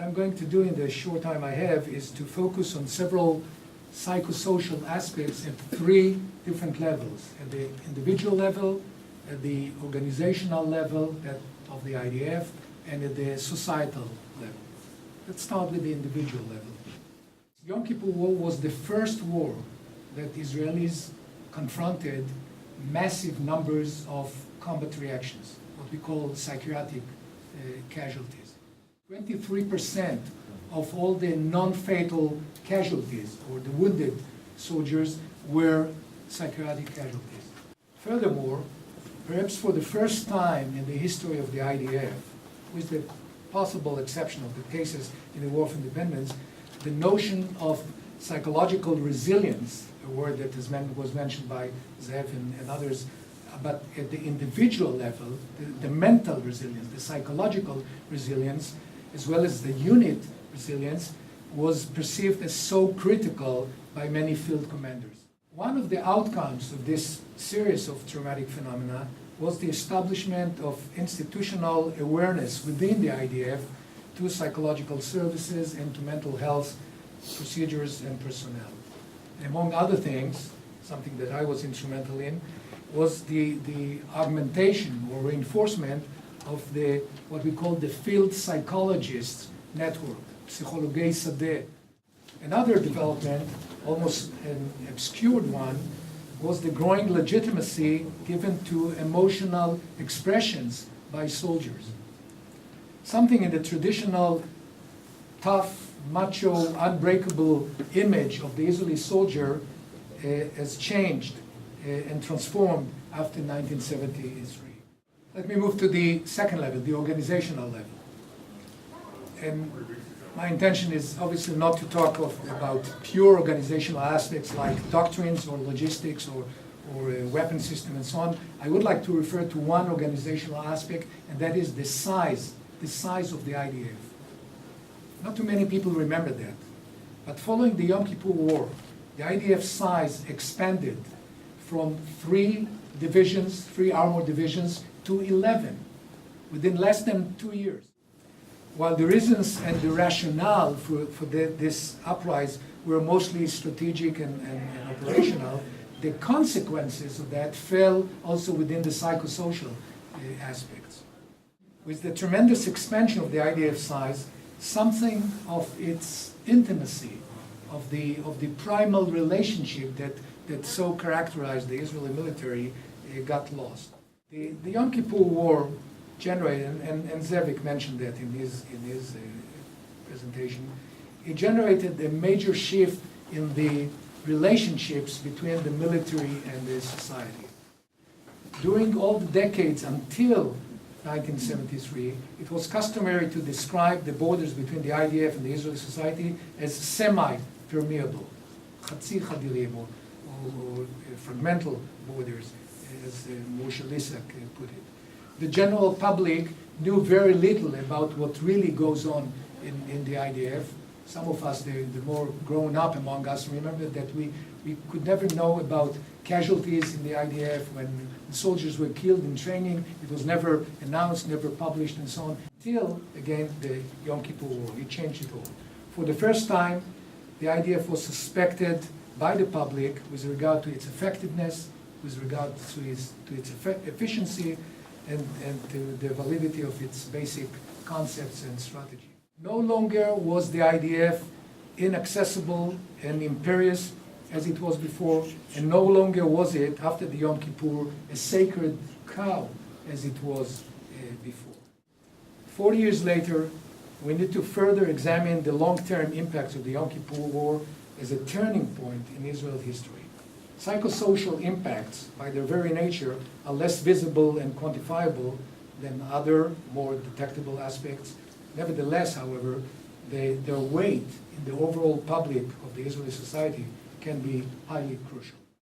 I'm going to do in the short time I have is to focus on several psychosocial aspects at three different levels: at the individual level, at the organizational level of the IDF, and at the societal level. Let's start with the individual level. Yom Kippur War was the first war that Israelis confronted massive numbers of combat reactions, what we call psychiatric casualties. 23% of all the non-fatal casualties, or the wounded soldiers, were psychiatric casualties. Furthermore, perhaps for the first time in the history of the IDF, with the possible exception of the cases in the War of Independence, the notion of psychological resilience, a word that was mentioned by Zev and others, but at the individual level, the mental resilience, the psychological resilience, as well as the unit resilience, was perceived as so critical by many field commanders. One of the outcomes of this series of traumatic phenomena was the establishment of institutional awareness within the IDF to psychological services and to mental health procedures and personnel. Among other things, something that I was instrumental in, was the augmentation or reinforcement of what we call the field psychologists network, Psychologei Sadeh. Another development, almost an obscured one, was the growing legitimacy given to emotional expressions by soldiers. Something in the traditional tough, macho, unbreakable image of the Israeli soldier has changed and transformed after 1973. Let me move to the second level, the organizational level. And my intention is obviously not to talk about pure organizational aspects like doctrines or logistics or weapon system and so on. I would like to refer to one organizational aspect, and that is the size of the IDF. Not too many people remember that. But following the Yom Kippur War, the IDF size expanded from 3 armored divisions, to 11 within less than 2 years. While the reasons and the rationale for this uprise were mostly strategic and operational, the consequences of that fell also within the psychosocial aspects. With the tremendous expansion of the IDF size, something of its intimacy, of the primal relationship that so characterized the Israeli military got lost. The Yom Kippur War generated, and Zevik mentioned that in his presentation, it generated a major shift in the relationships between the military and the society. During all the decades until 1973, it was customary to describe the borders between the IDF and the Israeli society as semi-permeable, chatzi chadirim, or fragmental borders, as Moshe Lisak put it. The general public knew very little about what really goes on in the IDF. Some of us, the more grown up among us, remember that we could never know about casualties in the IDF. When the soldiers were killed in training, it was never announced, never published, and so on, until, again, the Yom Kippur War. It changed it all. For the first time, the IDF was suspected by the public with regard to its effectiveness, with regard to its efficiency, and to the validity of its basic concepts and strategy. No longer was the IDF inaccessible and imperious as it was before, and no longer was it, after the Yom Kippur, a sacred cow as it was before. 40 years later, we need to further examine the long-term impacts of the Yom Kippur War as a turning point in Israel's history. Psychosocial impacts, by their very nature, are less visible and quantifiable than other, more detectable aspects. Nevertheless, however, their weight in the overall public of the Israeli society can be highly crucial.